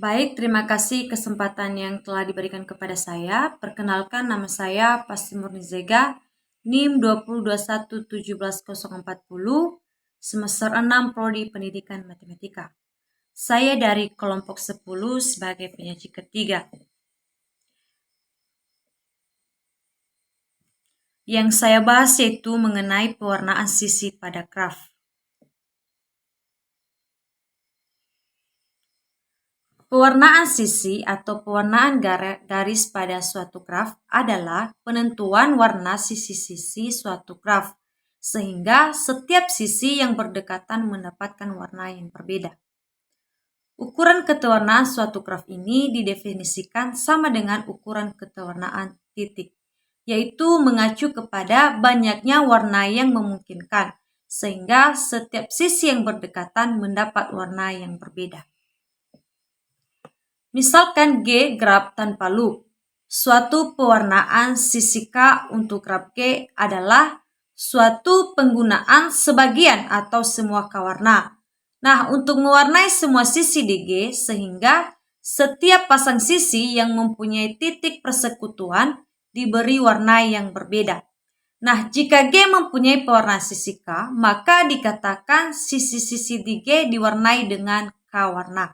Baik, terima kasih kesempatan yang telah diberikan kepada saya. Perkenalkan, nama saya Pasti Murnizega, NIM 2021171040, semester 6 Prodi Pendidikan Matematika. Saya dari kelompok 10 sebagai penyaji ketiga. Yang saya bahas yaitu mengenai pewarnaan sisi pada graf. Pewarnaan sisi atau pewarnaan garis pada suatu graf adalah penentuan warna sisi-sisi suatu graf, sehingga setiap sisi yang berdekatan mendapatkan warna yang berbeda. Ukuran ketewarnaan suatu graf ini didefinisikan sama dengan ukuran ketewarnaan titik, yaitu mengacu kepada banyaknya warna yang memungkinkan, sehingga setiap sisi yang berdekatan mendapat warna yang berbeda. Misalkan G graf tanpa loop. Suatu pewarnaan sisi K untuk graf G adalah suatu penggunaan sebagian atau semua K warna. Nah, untuk mewarnai semua sisi di G sehingga setiap pasang sisi yang mempunyai titik persekutuan diberi warna yang berbeda. Nah, jika G mempunyai pewarnaan sisi K, maka dikatakan sisi-sisi di G diwarnai dengan K warna.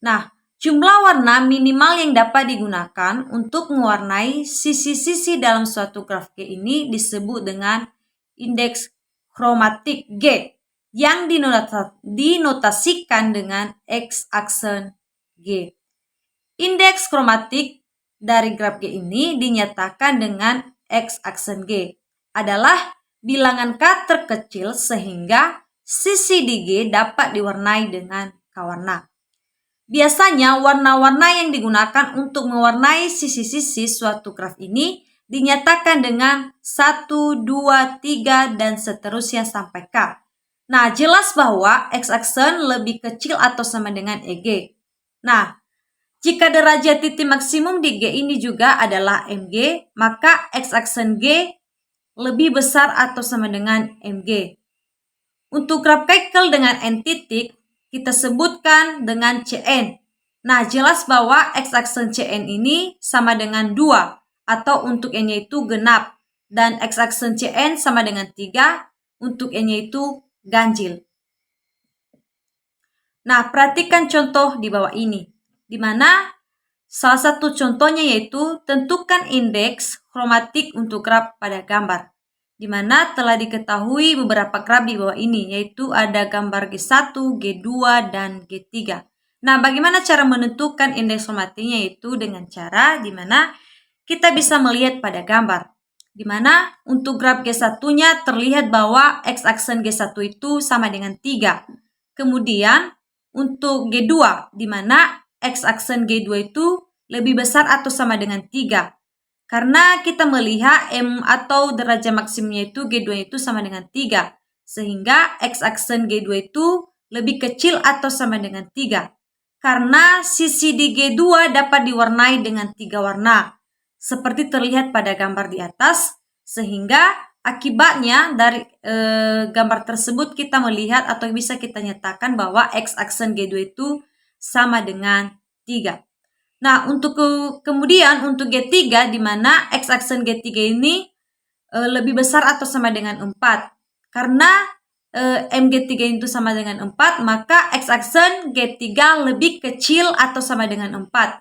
Nah, jumlah warna minimal yang dapat digunakan untuk mewarnai sisi-sisi dalam suatu graf G ini disebut dengan indeks kromatik G yang dinotasikan dengan X aksen G. Indeks kromatik dari graf G ini dinyatakan dengan X aksen G adalah bilangan K terkecil sehingga sisi di G dapat diwarnai dengan K warna. Biasanya warna-warna yang digunakan untuk mewarnai sisi-sisi suatu graf ini dinyatakan dengan 1, 2, 3, dan seterusnya sampai K. Nah, jelas bahwa X-aksen lebih kecil atau sama dengan EG. Nah, jika derajat titik maksimum di G ini juga adalah MG, maka X-aksen G lebih besar atau sama dengan MG. Untuk graf Keikel dengan N titik, kita sebutkan dengan Cn. Nah, jelas bahwa X-aksen Cn ini sama dengan 2, atau untuk N-nya itu genap. Dan X-aksen Cn sama dengan 3, untuk N-nya itu ganjil. Nah, perhatikan contoh di bawah ini, di mana salah satu contohnya yaitu tentukan indeks kromatik untuk graf pada gambar, di mana telah diketahui beberapa graf di bawah ini, yaitu ada gambar G1, G2, dan G3. Nah, bagaimana cara menentukan indeks kromatiknya? Yaitu dengan cara di mana kita bisa melihat pada gambar, di mana untuk graf G1-nya terlihat bahwa X-aksen G1 itu sama dengan 3. Kemudian untuk G2, di mana X-aksen G2 itu lebih besar atau sama dengan 3. Karena kita melihat M atau derajat maksimumnya itu G2 itu sama dengan 3. Sehingga X-aksen G2 itu lebih kecil atau sama dengan 3. Karena sisi di G2 dapat diwarnai dengan 3 warna. Seperti terlihat pada gambar di atas. Sehingga akibatnya dari gambar tersebut kita melihat atau bisa kita nyatakan bahwa X-aksen G2 itu sama dengan 3. Nah, kemudian untuk G3, di mana X-aksen G3 ini lebih besar atau sama dengan 4. Karena MG3 itu sama dengan 4, maka X-aksen G3 lebih kecil atau sama dengan 4.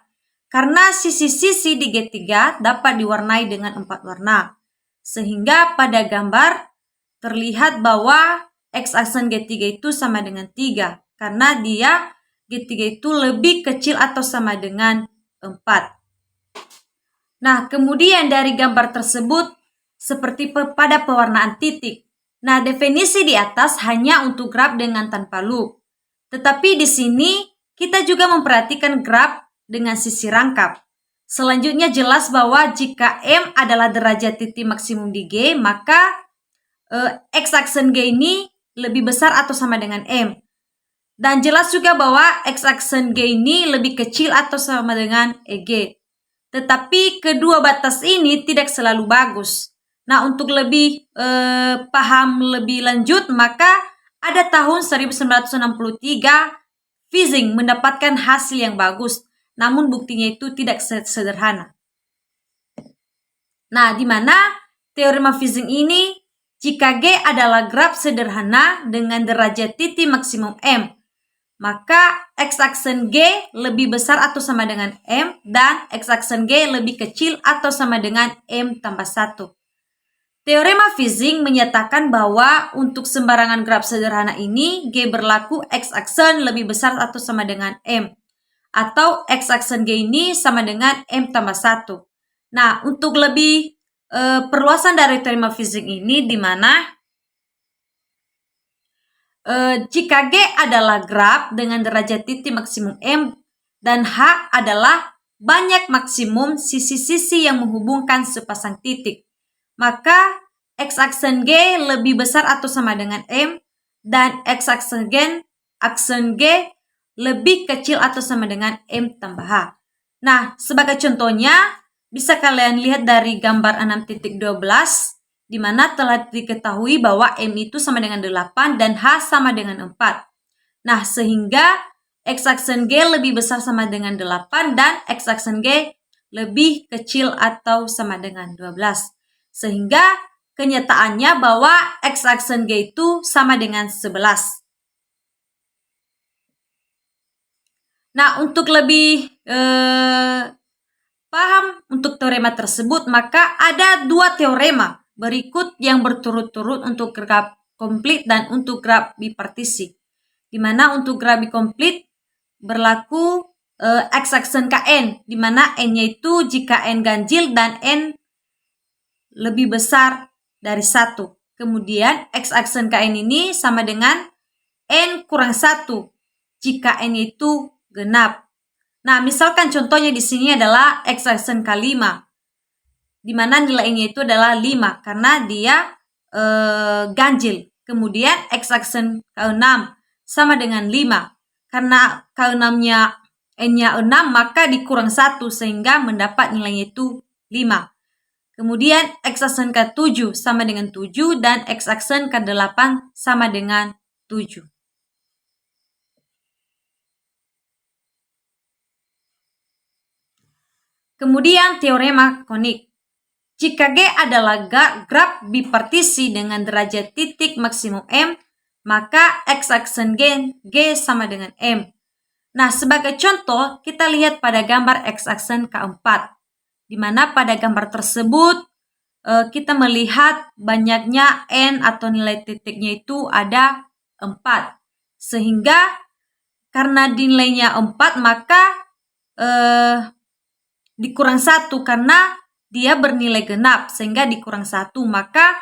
Karena sisi-sisi di G3 dapat diwarnai dengan 4 warna. Sehingga pada gambar terlihat bahwa X-aksen G3 itu sama dengan 3. Karena dia G3 itu lebih kecil atau sama dengan 4. Nah, kemudian dari gambar tersebut seperti pada pewarnaan titik. Nah, definisi di atas hanya untuk graf dengan tanpa loop. Tetapi di sini kita juga memperhatikan graf dengan sisi rangkap. Selanjutnya jelas bahwa jika M adalah derajat titik maksimum di G, maka X-aksen G ini lebih besar atau sama dengan M. Dan jelas juga bahwa X-aksen G ini lebih kecil atau sama dengan EG. Tetapi kedua batas ini tidak selalu bagus. Nah, untuk lebih paham lebih lanjut, maka ada tahun 1963 Fishing mendapatkan hasil yang bagus, namun buktinya itu tidak sederhana. Nah, di mana teorema Fishing ini, jika G adalah graf sederhana dengan derajat titik maksimum M, maka x-aksen G lebih besar atau sama dengan M, dan x-aksen G lebih kecil atau sama dengan M tambah 1. Teorema Fishing menyatakan bahwa untuk sembarangan graf sederhana ini, G berlaku x-aksen lebih besar atau sama dengan M, atau x-aksen G ini sama dengan M tambah 1. Nah, untuk lebih perluasan dari teorema Fishing ini, di mana jika G adalah graf dengan derajat titik maksimum M dan H adalah banyak maksimum sisi-sisi yang menghubungkan sepasang titik, maka x-aksen G lebih besar atau sama dengan M dan x-aksen G lebih kecil atau sama dengan M tambah H. Nah, sebagai contohnya, bisa kalian lihat dari gambar 6.12, di mana telah diketahui bahwa M itu sama dengan 8 dan H sama dengan 4. Nah, sehingga x-aksen G lebih besar sama dengan 8 dan x-aksen G lebih kecil atau sama dengan 12. Sehingga kenyataannya bahwa x-aksen G itu sama dengan 11. Nah, untuk lebih paham untuk teorema tersebut, maka ada 2 teorema berikut yang berturut-turut untuk graf komplit dan untuk graf bipartisi. Di mana untuk graf bikomplit berlaku x-aksen Kn, di mana n-nya itu jika n ganjil dan n lebih besar dari 1. Kemudian x-aksen Kn ini sama dengan n kurang 1 jika n itu genap. Nah, misalkan contohnya di sini adalah x-aksen K5, di mana nilainya itu adalah 5 karena dia ganjil. Kemudian x-aksen K6 sama dengan 5. Karena K6-nya n-nya 6, maka dikurang 1 sehingga mendapat nilainya itu 5. Kemudian x-aksen K7 sama dengan 7 dan x-aksen K8 sama dengan 7. Kemudian teorema konik. Jika G adalah graf bipartisi dengan derajat titik maksimum M, maka x-aksen G sama dengan M. Nah, sebagai contoh, kita lihat pada gambar x-aksen K4, di mana pada gambar tersebut kita melihat banyaknya N atau nilai titiknya itu ada 4. Sehingga karena nilainya 4, maka dikurang 1 karena dia bernilai genap, sehingga dikurang 1, maka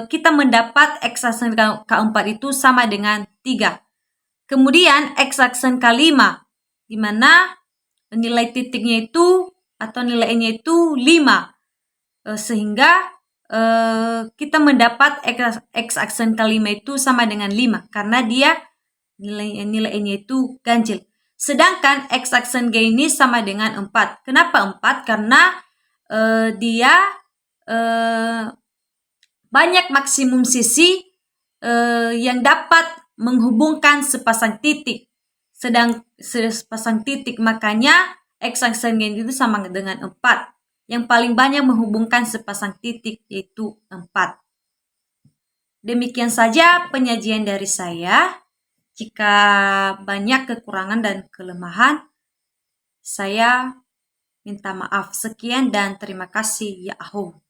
kita mendapat x-aksen K4 itu sama dengan 3. Kemudian x-aksen K5, di mana nilai titiknya itu atau nilainya itu 5, sehingga kita mendapat x-aksen K5 itu sama dengan 5 karena dia nilainya itu ganjil. Sedangkan x-aksen G ini sama dengan 4. Kenapa 4? Karena dia banyak maksimum sisi yang dapat menghubungkan sepasang titik. Sepasang titik, makanya x-aksen G itu sama dengan 4. Yang paling banyak menghubungkan sepasang titik yaitu 4. Demikian saja penyajian dari saya. Jika banyak kekurangan dan kelemahan, saya minta maaf. Sekian dan terima kasih. Yahoo.